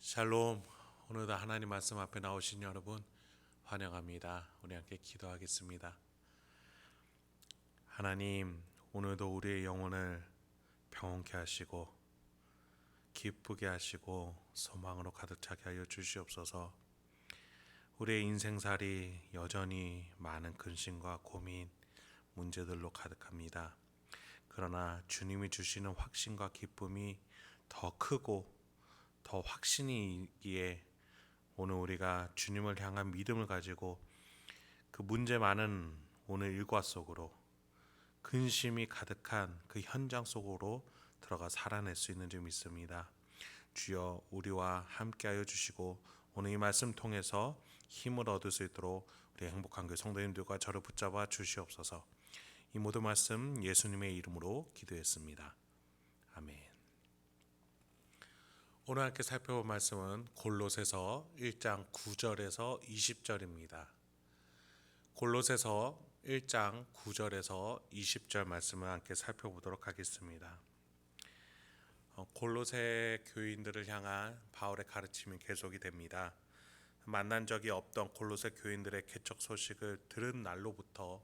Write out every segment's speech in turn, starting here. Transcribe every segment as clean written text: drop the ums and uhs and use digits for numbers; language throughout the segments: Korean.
샬롬. 오늘도 하나님 말씀 앞에 나오신 여러분 환영합니다. 우리 함께 기도하겠습니다. 하나님, 오늘도 우리의 영혼을 평온케 하시고 기쁘게 하시고 소망으로 가득 차게 하여 주시옵소서. 우리의 인생살이 여전히 많은 근심과 고민, 문제들로 가득합니다. 그러나 주님이 주시는 확신과 기쁨이 더 크고 더 확신이 있기에 오늘 우리가 주님을 향한 믿음을 가지고 그 문제 많은 오늘 일과 속으로 근심이 가득한 그 현장 속으로 들어가 살아낼 수 있는 줄 믿습니다. 주여, 우리와 함께하여 주시고 오늘 이 말씀 통해서 힘을 얻을 수 있도록 우리 행복한 교회 성도님들과 저를 붙잡아 주시옵소서. 이 모든 말씀 예수님의 이름으로 기도했습니다. 아멘. 오늘 함께 살펴볼 말씀은 골로새서 1장 9절에서 20절입니다. 골로새서 1장 9절에서 20절 말씀을 함께 살펴보도록 하겠습니다. 골로새 교인들을 향한 바울의 가르침이 계속이 됩니다. 만난 적이 없던 골로새 교인들의 개척 소식을 들은 날로부터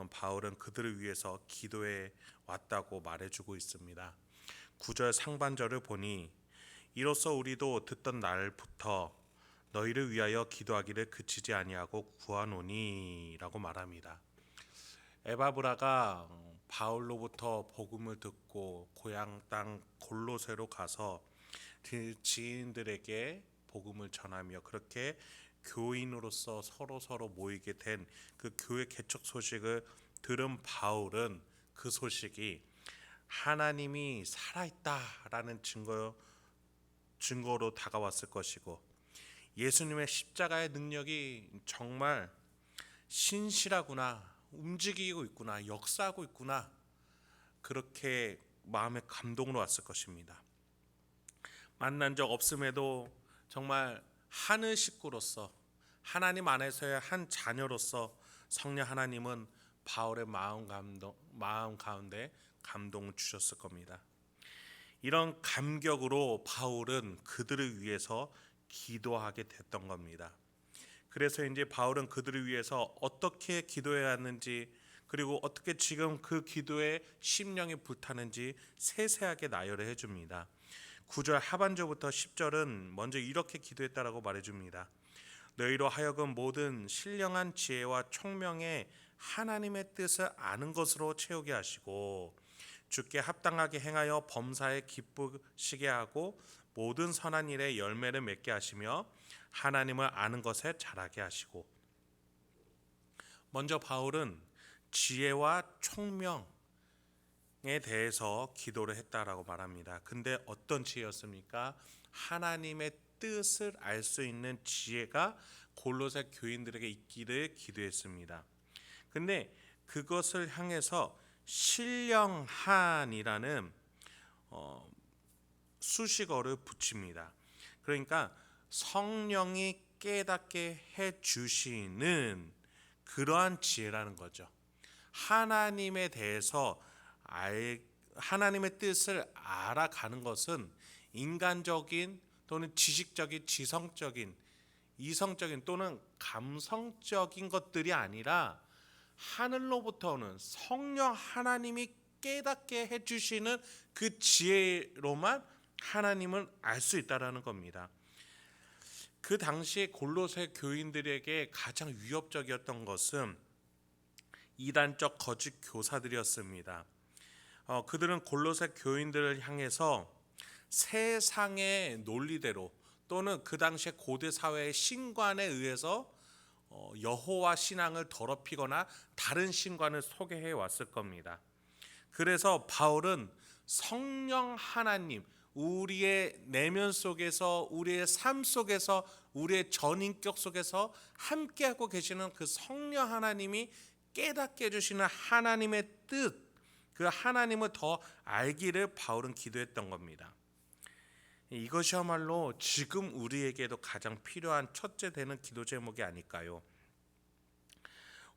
바울은 그들을 위해서 기도해 왔다고 말해주고 있습니다. 9절 상반절을 보니 이로써 우리도 듣던 날부터 너희를 위하여 기도하기를 그치지 아니하고 구하노니 라고 말합니다. 에바브라가 바울로부터 복음을 듣고 고향 땅 골로새로 가서 지인들에게 복음을 전하며 그렇게 교인으로서 서로 모이게 된 그 교회 개척 소식을 들은 바울은 그 소식이 하나님이 살아있다라는 증거로 다가왔을 것이고 예수님의 십자가의 능력이 정말 신실하구나, 움직이고 있구나, 역사하고 있구나, 그렇게 마음의 감동으로 왔을 것입니다. 만난 적 없음에도 정말 하늘 식구로서 하나님 안에서의 한 자녀로서 성령 하나님은 바울의 마음 가운데 감동을 주셨을 겁니다. 이런 감격으로 바울은 그들을 위해서 기도하게 됐던 겁니다. 그래서 이제 바울은 그들을 위해서 어떻게 기도해야 하는지, 그리고 어떻게 지금 그 기도에 심령이 불타는지 세세하게 나열을 해줍니다. 9절 하반절부터 10절은 먼저 이렇게 기도했다라고 말해줍니다. 너희로 하여금 모든 신령한 지혜와 총명에 하나님의 뜻을 아는 것으로 채우게 하시고 주께 합당하게 행하여 범사에 기쁘시게 하고 모든 선한 일에 열매를 맺게 하시며 하나님을 아는 것에 자라게 하시고. 먼저 바울은 지혜와 총명에 대해서 기도를 했다라고 말합니다. 근데 어떤 지혜였습니까? 하나님의 뜻을 알 수 있는 지혜가 골로새 교인들에게 있기를 기도했습니다. 근데 그것을 향해서 신령한이라는 수식어를 붙입니다. 그러니까 성령이 깨닫게 해주시는 그러한 지혜라는 거죠. 하나님에 대해서 하나님의 뜻을 알아가는 것은 인간적인 또는 지식적인, 지성적인, 이성적인 또는 감성적인 것들이 아니라 하늘로부터 오는 성령 하나님이 깨닫게 해주시는 그 지혜로만 하나님을 알 수 있다라는 겁니다. 그 당시에 골로새 교인들에게 가장 위협적이었던 것은 이단적 거짓 교사들이었습니다. 그들은 골로새 교인들을 향해서 세상의 논리대로 또는 그 당시에 고대 사회의 신관에 의해서 여호와 신앙을 더럽히거나 다른 신관을 소개해 왔을 겁니다. 그래서 바울은 성령 하나님, 우리의 내면 속에서, 우리의 삶 속에서, 우리의 전인격 속에서 함께하고 계시는 그 성령 하나님이 깨닫게 해주시는 하나님의 뜻, 그 하나님을 더 알기를 바울은 기도했던 겁니다. 이것이야말로 지금 우리에게도 가장 필요한 첫째 되는 기도 제목이 아닐까요?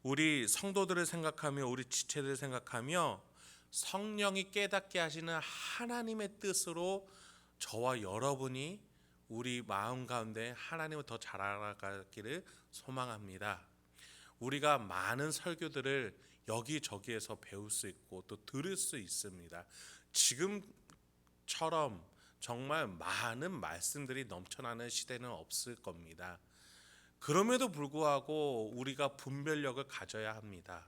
우리 성도들을 생각하며 우리 지체들을 생각하며 성령이 깨닫게 하시는 하나님의 뜻으로 저와 여러분이 우리 마음 가운데 하나님을 더 잘 알아가기를 소망합니다. 우리가 많은 설교들을 여기저기에서 배울 수 있고 또 들을 수 있습니다. 지금처럼 정말 많은 말씀들이 넘쳐나는 시대는 없을 겁니다. 그럼에도 불구하고 우리가 분별력을 가져야 합니다.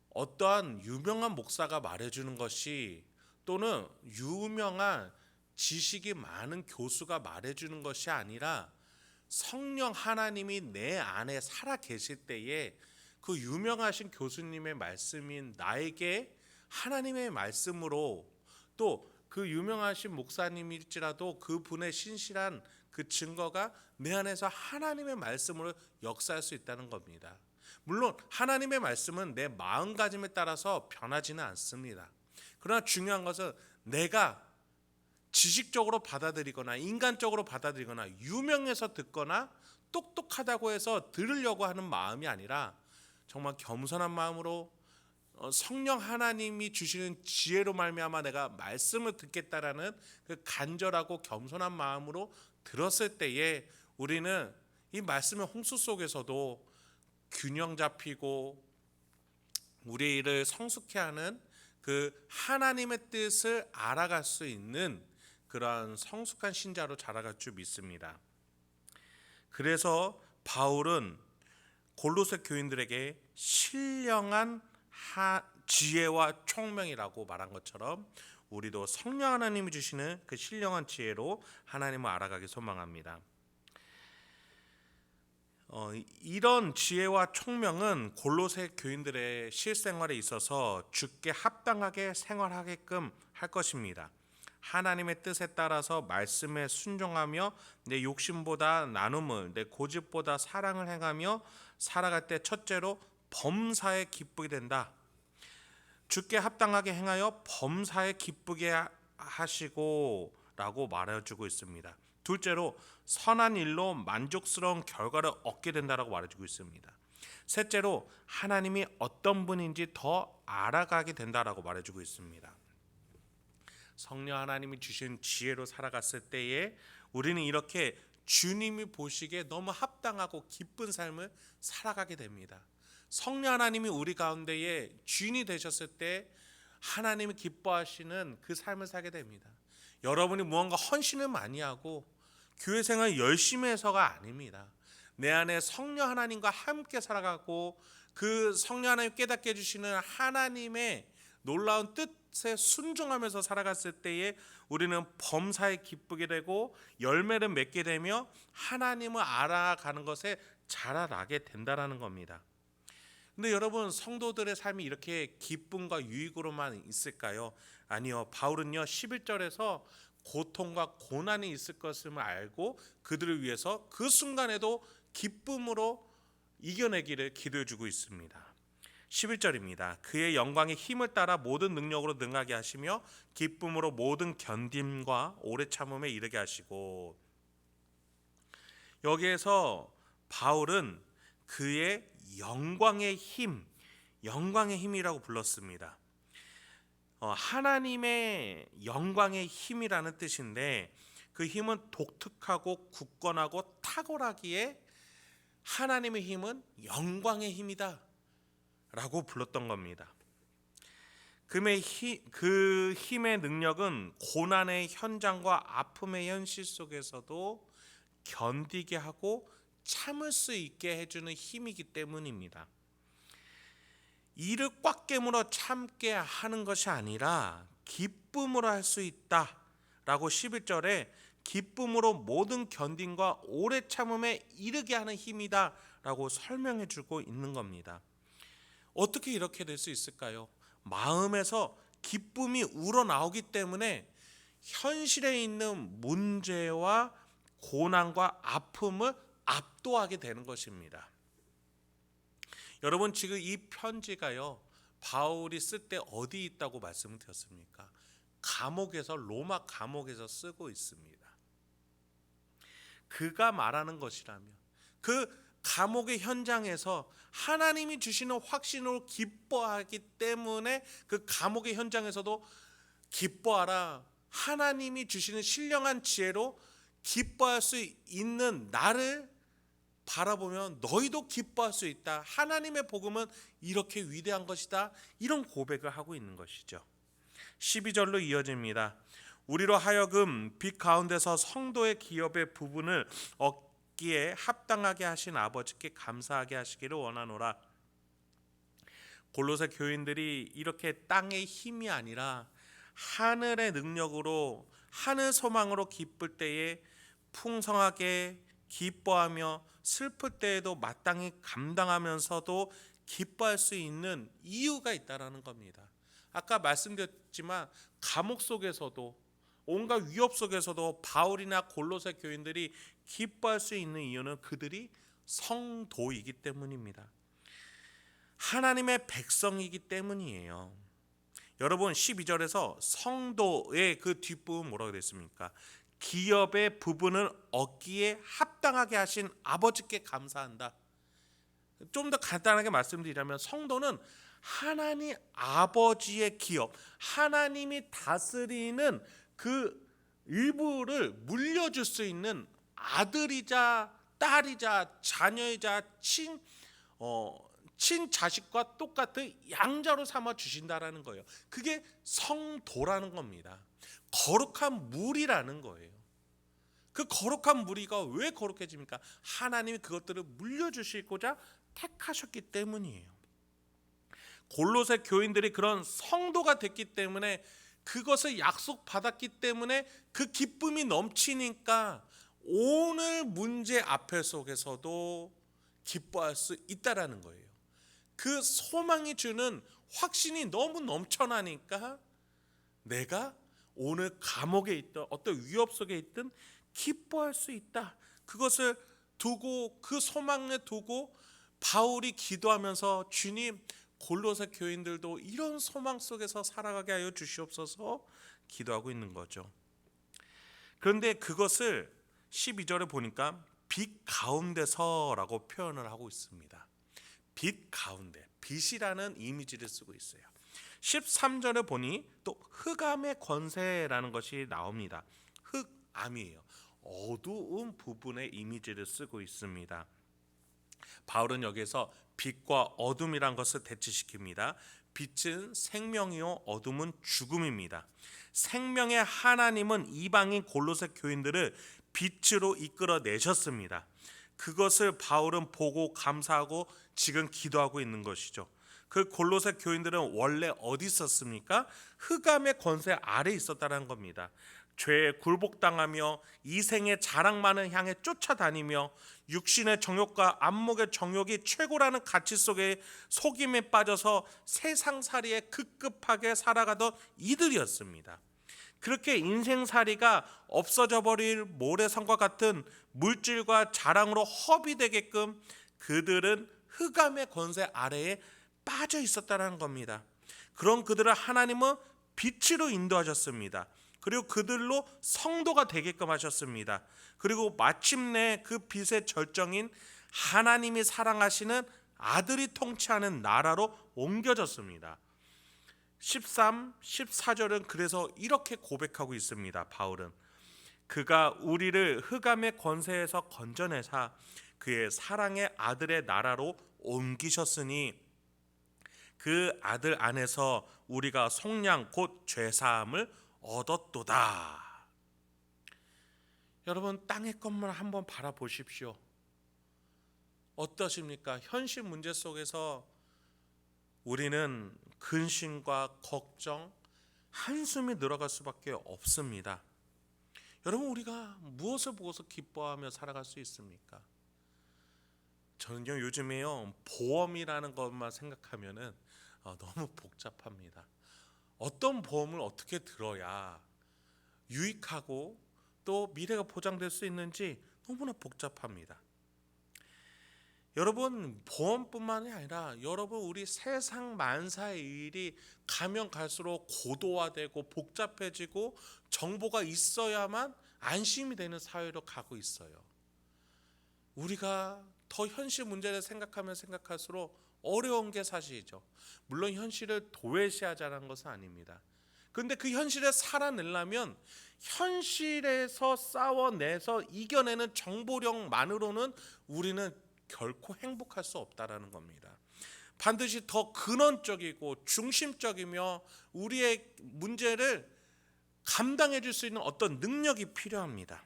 어떠한 유명한 목사가 말해주는 것이 또는 유명한 지식이 많은 교수가 말해주는 것이 아니라 성령 하나님이 내 안에 살아 계실 때에 그 유명하신 교수님의 말씀인 나에게 하나님의 말씀으로, 또 그 유명하신 목사님일지라도 그분의 신실한 그 증거가 내 안에서 하나님의 말씀으로 역사할 수 있다는 겁니다. 물론 하나님의 말씀은 내 마음가짐에 따라서 변하지는 않습니다. 그러나 중요한 것은 내가 지식적으로 받아들이거나 인간적으로 받아들이거나 유명해서 듣거나 똑똑하다고 해서 들으려고 하는 마음이 아니라 정말 겸손한 마음으로 성령 하나님이 주시는 지혜로 말미암아 내가 말씀을 듣겠다라는 그 간절하고 겸손한 마음으로 들었을 때에 우리는 이 말씀의 홍수 속에서도 균형 잡히고 우리를 성숙케 하는 그 하나님의 뜻을 알아갈 수 있는 그러한 성숙한 신자로 자라갈 줄 믿습니다. 그래서 바울은 골로새 교인들에게 신령한 지혜와 총명이라고 말한 것처럼 우리도 성령 하나님이 주시는 그 신령한 지혜로 하나님을 알아가기 소망합니다. 이런 지혜와 총명은 골로새 교인들의 실생활에 있어서 주께 합당하게 생활하게끔 할 것입니다. 하나님의 뜻에 따라서 말씀에 순종하며 내 욕심보다 나눔을, 내 고집보다 사랑을 행하며 살아갈 때 첫째로 범사에 기쁘게 된다. 주께 합당하게 행하여 범사에 기쁘게 하시고 라고 말해주고 있습니다. 둘째로 선한 일로 만족스러운 결과를 얻게 된다라고 말해주고 있습니다. 셋째로 하나님이 어떤 분인지 더 알아가게 된다라고 말해주고 있습니다. 성령 하나님이 주신 지혜로 살아갔을 때에 우리는 이렇게 주님이 보시기에 너무 합당하고 기쁜 삶을 살아가게 됩니다. 성령 하나님이 우리 가운데에 주인이 되셨을 때 하나님이 기뻐하시는 그 삶을 살게 됩니다. 여러분이 무언가 헌신을 많이 하고 교회 생활 열심히 해서가 아닙니다. 내 안에 성령 하나님과 함께 살아가고 그 성령 하나님 깨닫게 해주시는 하나님의 놀라운 뜻에 순종하면서 살아갔을 때에 우리는 범사에 기쁘게 되고 열매를 맺게 되며 하나님을 알아가는 것에 자라나게 된다라는 겁니다. 근데 여러분, 성도들의 삶이 이렇게 기쁨과 유익으로만 있을까요? 아니요. 바울은요 11절에서 고통과 고난이 있을 것을 알고 그들을 위해서 그 순간에도 기쁨으로 이겨내기를 기도해 주고 있습니다. 11절입니다. 그의 영광의 힘을 따라 모든 능력으로 능하게 하시며 기쁨으로 모든 견딤과 오래 참음에 이르게 하시고, 여기에서 바울은 그의 영광의 힘이라고 불렀습니다. 하나님의 영광의 힘이라는 뜻인데 그 힘은 독특하고 굳건하고 탁월하기에 하나님의 힘은 영광의 힘이다 라고 불렀던 겁니다. 그 힘의 능력은 고난의 현장과 아픔의 현실 속에서도 견디게 하고 참을 수 있게 해주는 힘이기 때문입니다. 이를 꽉 깨물어 참게 하는 것이 아니라 기쁨으로 할 수 있다라고 11절에 기쁨으로 모든 견딘과 오래 참음에 이르게 하는 힘이다라고 설명해 주고 있는 겁니다. 어떻게 이렇게 될 수 있을까요? 마음에서 기쁨이 우러나오기 때문에 현실에 있는 문제와 고난과 아픔을 압도하게 되는 것입니다. 여러분, 지금 이 편지가요 바울이 쓸 때 어디 있다고 말씀을 드렸습니까? 감옥에서, 로마 감옥에서 쓰고 있습니다. 그가 말하는 것이라면 그 감옥의 현장에서 하나님이 주시는 확신으로 기뻐하기 때문에 그 감옥의 현장에서도 기뻐하라, 하나님이 주시는 신령한 지혜로 기뻐할 수 있는 나를 바라보면 너희도 기뻐할 수 있다. 하나님의 복음은 이렇게 위대한 것이다. 이런 고백을 하고 있는 것이죠. 12절로 이어집니다. 우리로 하여금 빛 가운데서 성도의 기업의 부분을 얻기에 합당하게 하신 아버지께 감사하게 하시기를 원하노라. 골로새 교인들이 이렇게 땅의 힘이 아니라 하늘의 능력으로, 하늘 소망으로 기쁠 때에 풍성하게 기뻐하며 슬플 때에도 마땅히 감당하면서도 기뻐할 수 있는 이유가 있다라는 겁니다. 아까 말씀드렸지만 감옥 속에서도, 온갖 위협 속에서도 바울이나 골로새 교인들이 기뻐할 수 있는 이유는 그들이 성도이기 때문입니다. 하나님의 백성이기 때문이에요. 여러분, 12절에서 성도의 그 뒷부분 뭐라고 됐습니까? 기업의 부분을 얻기에 합당하게 하신 아버지께 감사한다. 좀 더 간단하게 말씀드리자면 성도는 하나님 아버지의 기업, 하나님이 다스리는 그 일부를 물려줄 수 있는 아들이자 딸이자 자녀이자 친자식과 똑같은 양자로 삼아 주신다라는 거예요. 그게 성도라는 겁니다. 거룩한 무리라는 거예요. 그 거룩한 무리가 왜 거룩해집니까? 하나님이 그것들을 물려주시고자 택하셨기 때문이에요. 골로새 교인들이 그런 성도가 됐기 때문에, 그것을 약속받았기 때문에 그 기쁨이 넘치니까 오늘 문제 앞에 속에서도 기뻐할 수 있다라는 거예요. 그 소망이 주는 확신이 너무 넘쳐나니까 내가 오늘 감옥에 있든 어떤 위협 속에 있든 기뻐할 수 있다. 그것을 두고, 그 소망을 두고 바울이 기도하면서 주님, 골로새 교인들도 이런 소망 속에서 살아가게 하여 주시옵소서 기도하고 있는 거죠. 그런데 그것을 12절에 보니까 빛 가운데서라고 표현을 하고 있습니다. 빛 가운데, 빛이라는 이미지를 쓰고 있어요. 13절에 보니 또 흑암의 권세라는 것이 나옵니다. 흑암이에요. 어두운 부분의 이미지를 쓰고 있습니다. 바울은 여기서 빛과 어둠이란 것을 대치시킵니다. 빛은 생명이요 어둠은 죽음입니다. 생명의 하나님은 이방인 골로새 교인들을 빛으로 이끌어내셨습니다. 그것을 바울은 보고 감사하고 지금 기도하고 있는 것이죠. 그 골로새 교인들은 원래 어디 있었습니까? 흑암의 권세 아래 있었다는 겁니다. 죄에 굴복당하며 이생의 자랑만을 향해 쫓아다니며 육신의 정욕과 안목의 정욕이 최고라는 가치 속에 속임에 빠져서 세상살이에 급급하게 살아가던 이들이었습니다. 그렇게 인생살이가 없어져 버릴 모래성과 같은 물질과 자랑으로 허비되게끔 그들은 흑암의 권세 아래에 빠져 있었다는 겁니다. 그런 그들을 하나님은 빛으로 인도하셨습니다. 그리고 그들로 성도가 되게끔 하셨습니다. 그리고 마침내 그 빛의 절정인 하나님이 사랑하시는 아들이 통치하는 나라로 옮겨졌습니다. 13, 14절은 그래서 이렇게 고백하고 있습니다. 바울은 그가 우리를 흑암의 권세에서 건져내사 그의 사랑의 아들의 나라로 옮기셨으니 그 아들 안에서 우리가 속량 곧 죄사함을 얻었도다. 여러분, 땅의 것만 한번 바라보십시오. 어떠십니까? 현실 문제 속에서 우리는 근심과 걱정, 한숨이 늘어갈 수밖에 없습니다. 여러분, 우리가 무엇을 보고서 기뻐하며 살아갈 수 있습니까? 저는요, 요즘에요, 보험이라는 것만 생각하면은 너무 복잡합니다. 어떤 보험을 어떻게 들어야 유익하고 또 미래가 보장될 수 있는지 너무나 복잡합니다. 여러분, 보험뿐만이 아니라 여러분 우리 세상 만사의 일이 가면 갈수록 고도화되고 복잡해지고 정보가 있어야만 안심이 되는 사회로 가고 있어요. 우리가 더 현실 문제를 생각하면 생각할수록 어려운 게 사실이죠. 물론 현실을 도외시하자는 것은 아닙니다. 그런데 그 현실에 살아내려면 현실에서 싸워내서 이겨내는 정보력만으로는 우리는 결코 행복할 수 없다라는 겁니다. 반드시 더 근원적이고 중심적이며 우리의 문제를 감당해 줄 수 있는 어떤 능력이 필요합니다.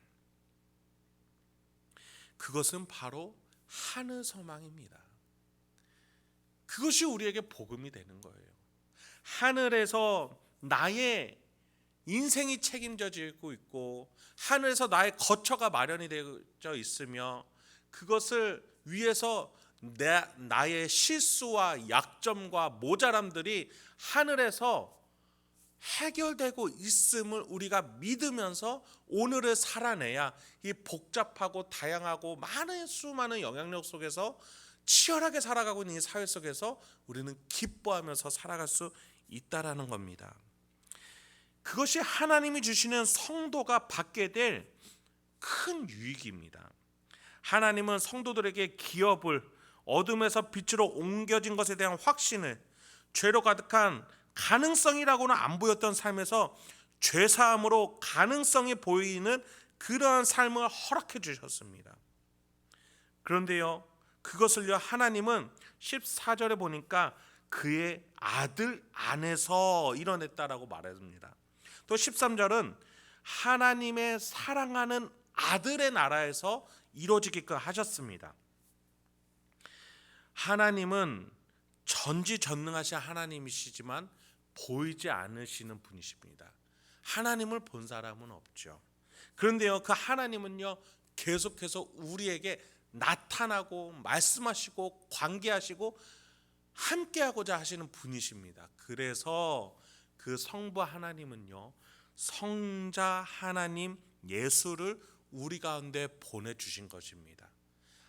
그것은 바로 하늘 소망입니다. 그것이 우리에게 복음이 되는 거예요. 하늘에서 나의 인생이 책임져지고 있고 하늘에서 나의 거처가 마련이 되어 있으며 그것을 위해서 나의 실수와 약점과 모자람들이 하늘에서 해결되고 있음을 우리가 믿으면서 오늘을 살아내야 이 복잡하고 다양하고 수많은 영향력 속에서 치열하게 살아가고 있는 이 사회 속에서 우리는 기뻐하면서 살아갈 수 있다라는 겁니다. 그것이 하나님이 주시는 성도가 받게 될 큰 유익입니다. 하나님은 성도들에게 기업을, 어둠에서 빛으로 옮겨진 것에 대한 확신을, 죄로 가득한 가능성이라고는 안 보였던 삶에서 죄사함으로 가능성이 보이는 그러한 삶을 허락해 주셨습니다. 그런데요, 그것을요 하나님은 14절에 보니까 그의 아들 안에서 이뤄냈다라고 말합니다. 또 13절은 하나님의 사랑하는 아들의 나라에서 이루어지게끔 하셨습니다. 하나님은 전지전능하신 하나님이시지만 보이지 않으시는 분이십니다. 하나님을 본 사람은 없죠. 그런데요, 그 하나님은요 계속해서 우리에게 나타나고 말씀하시고 관계하시고 함께하고자 하시는 분이십니다. 그래서 그 성부 하나님은요 성자 하나님 예수를 우리 가운데 보내주신 것입니다.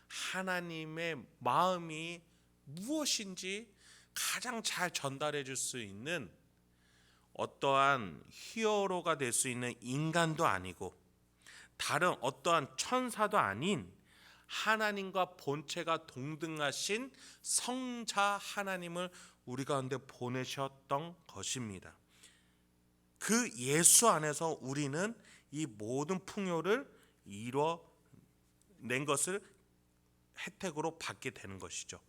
하나님의 마음이 무엇인지 가장 잘 전달해 줄 수 있는 어떠한 히어로가 될 수 있는 인간도 아니고 다른 어떠한 천사도 아닌 하나님과 본체가 동등하신 성자 하나님을 우리 가운데 보내셨던 것입니다. 그 예수 안에서 우리는 이 모든 풍요를 이뤄낸 것을 혜택으로 받게 되는 것이죠.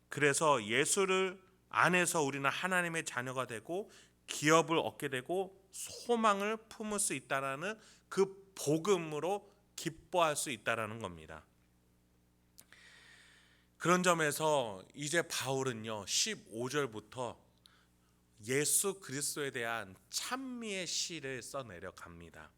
그래서 예수를 안에서 우리는 하나님의 자녀가 되고 기업을 얻게 되고 소망을 품을 수 있다라는 그 복음으로 기뻐할 수 있다라는 겁니다. 그런 점에서 이제 바울은요 15절부터 예수 그리스도에 대한 찬미의 시를 써내려 갑니다.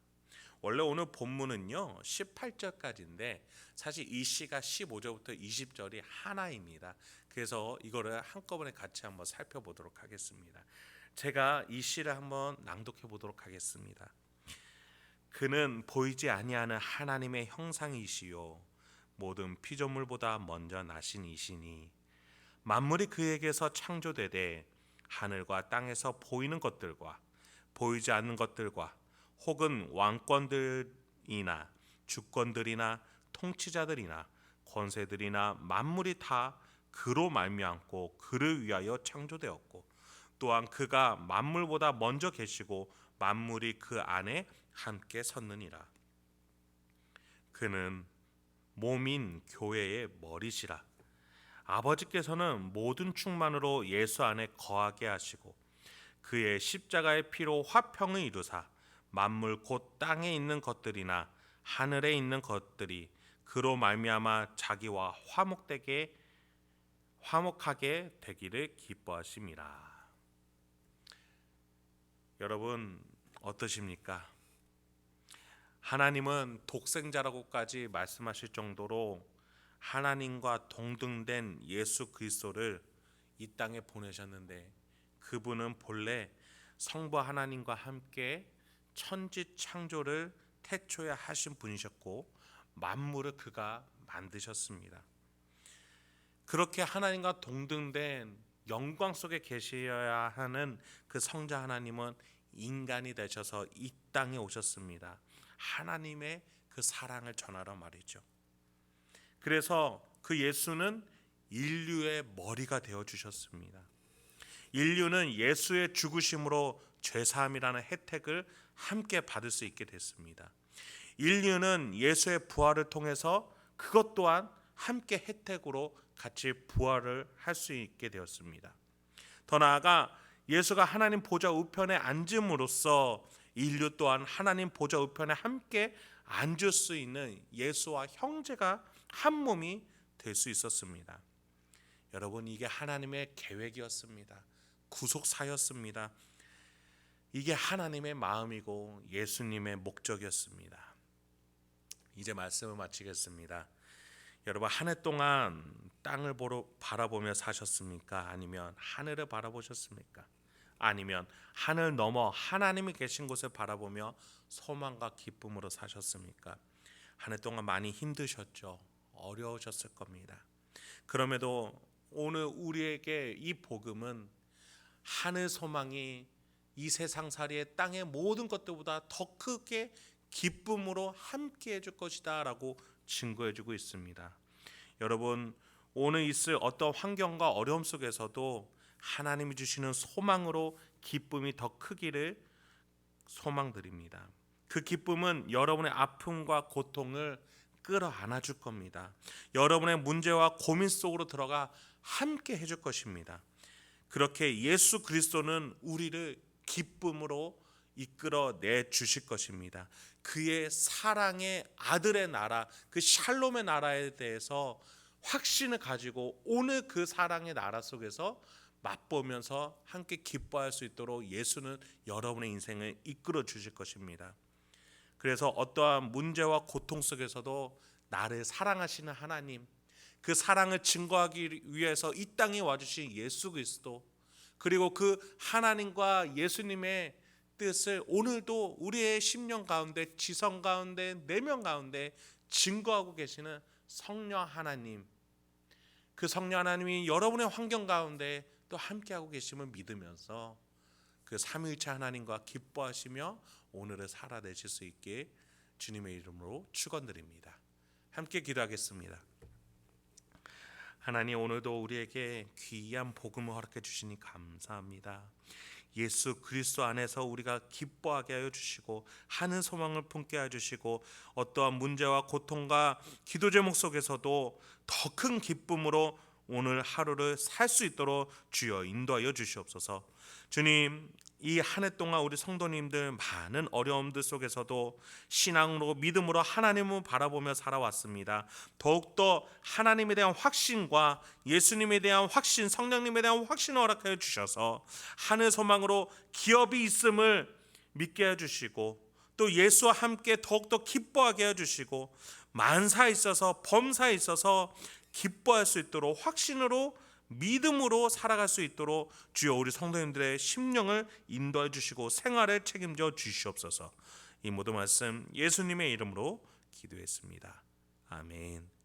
원래 오늘 본문은요 18절까지인데 사실 이 시가 15절부터 20절이 하나입니다. 그래서 이거를 한꺼번에 같이 한번 살펴보도록 하겠습니다. 제가 이 시를 한번 낭독해 보도록 하겠습니다. 그는 보이지 아니하는 하나님의 형상이시요 모든 피조물보다 먼저 나신 이시니 만물이 그에게서 창조되되 하늘과 땅에서 보이는 것들과 보이지 않는 것들과 혹은 왕권들이나 주권들이나 통치자들이나 권세들이나 만물이 다 그로 말미암고 그를 위하여 창조되었고 또한 그가 만물보다 먼저 계시고 만물이 그 안에 함께 섰느니라. 그는 몸인 교회의 머리시라. 아버지께서는 모든 충만으로 예수 안에 거하게 하시고 그의 십자가의 피로 화평을 이루사 만물 곧 땅에 있는 것들이나 하늘에 있는 것들이 그로 말미암아 자기와 화목하게 되기를 기뻐하심이라. 여러분 어떠십니까? 하나님은 독생자라고까지 말씀하실 정도로 하나님과 동등된 예수 그리스도를 이 땅에 보내셨는데 그분은 본래 성부 하나님과 함께 천지 창조를 태초에 하신 분이셨고 만물을 그가 만드셨습니다. 그렇게 하나님과 동등된 영광 속에 계셔야 하는 그 성자 하나님은 인간이 되셔서 이 땅에 오셨습니다. 하나님의 그 사랑을 전하러 말이죠. 그래서 그 예수는 인류의 머리가 되어 주셨습니다. 인류는 예수의 죽으심으로 죄사함이라는 혜택을 함께 받을 수 있게 됐습니다. 인류는 예수의 부활을 통해서 그것 또한 함께 혜택으로 같이 부활을 할 수 있게 되었습니다. 더 나아가 예수가 하나님 보좌 우편에 앉음으로써 인류 또한 하나님 보좌 우편에 함께 앉을 수 있는 예수와 형제가 한 몸이 될 수 있었습니다. 여러분, 이게 하나님의 계획이었습니다. 구속사였습니다. 이게 하나님의 마음이고 예수님의 목적이었습니다. 이제 말씀을 마치겠습니다. 여러분, 한 해 동안 땅을 바라보며 사셨습니까? 아니면 하늘을 바라보셨습니까? 아니면 하늘 넘어 하나님이 계신 곳을 바라보며 소망과 기쁨으로 사셨습니까? 한 해 동안 많이 힘드셨죠? 어려우셨을 겁니다. 그럼에도 오늘 우리에게 이 복음은 하늘 소망이 이 세상살이의 땅의 모든 것들보다 더 크게 기쁨으로 함께 해줄 것이다 라고 증거해주고 있습니다. 여러분, 오늘 있을 어떤 환경과 어려움 속에서도 하나님이 주시는 소망으로 기쁨이 더 크기를 소망드립니다. 그 기쁨은 여러분의 아픔과 고통을 끌어안아 줄 겁니다. 여러분의 문제와 고민 속으로 들어가 함께 해줄 것입니다. 그렇게 예수 그리스도는 우리를 기쁨으로 이끌어내 주실 것입니다. 그의 사랑의 아들의 나라, 그 샬롬의 나라에 대해서 확신을 가지고 오늘 그 사랑의 나라 속에서 맛보면서 함께 기뻐할 수 있도록 예수는 여러분의 인생을 이끌어 주실 것입니다. 그래서 어떠한 문제와 고통 속에서도 나를 사랑하시는 하나님, 그 사랑을 증거하기 위해서 이 땅에 와주신 예수 그리스도, 그리고 그 하나님과 예수님의 뜻을 오늘도 우리의 심령 가운데, 지성 가운데, 내면 가운데 증거하고 계시는 성령 하나님, 그 성령 하나님이 여러분의 환경 가운데 또 함께하고 계심을 믿으면서 그 삼위일체 하나님과 기뻐하시며 오늘을 살아내실 수 있게 주님의 이름으로 축원드립니다. 함께 기도하겠습니다. 하나님, 오늘도 우리에게 귀한 복음을 허락해 주시니 감사합니다. 예수 그리스도 안에서 우리가 기뻐하게 하여 주시고 하는 소망을 품게 하여 주시고 어떠한 문제와 고통과 기도 제목 속에서도 더 큰 기쁨으로 오늘 하루를 살 수 있도록 주여 인도하여 주시옵소서. 주님, 이 한 해 동안 우리 성도님들 많은 어려움들 속에서도 신앙으로 믿음으로 하나님을 바라보며 살아왔습니다. 더욱더 하나님에 대한 확신과 예수님에 대한 확신, 성령님에 대한 확신을 허락하여 주셔서 하늘 소망으로 기업이 있음을 믿게 해주시고 또 예수와 함께 더욱더 기뻐하게 해주시고 만사에 있어서 범사에 있어서 기뻐할 수 있도록 확신으로 믿음으로 살아갈 수 있도록 주여 우리 성도님들의 심령을 인도해 주시고 생활을 책임져 주시옵소서. 이 모든 말씀 예수님의 이름으로 기도했습니다. 아멘.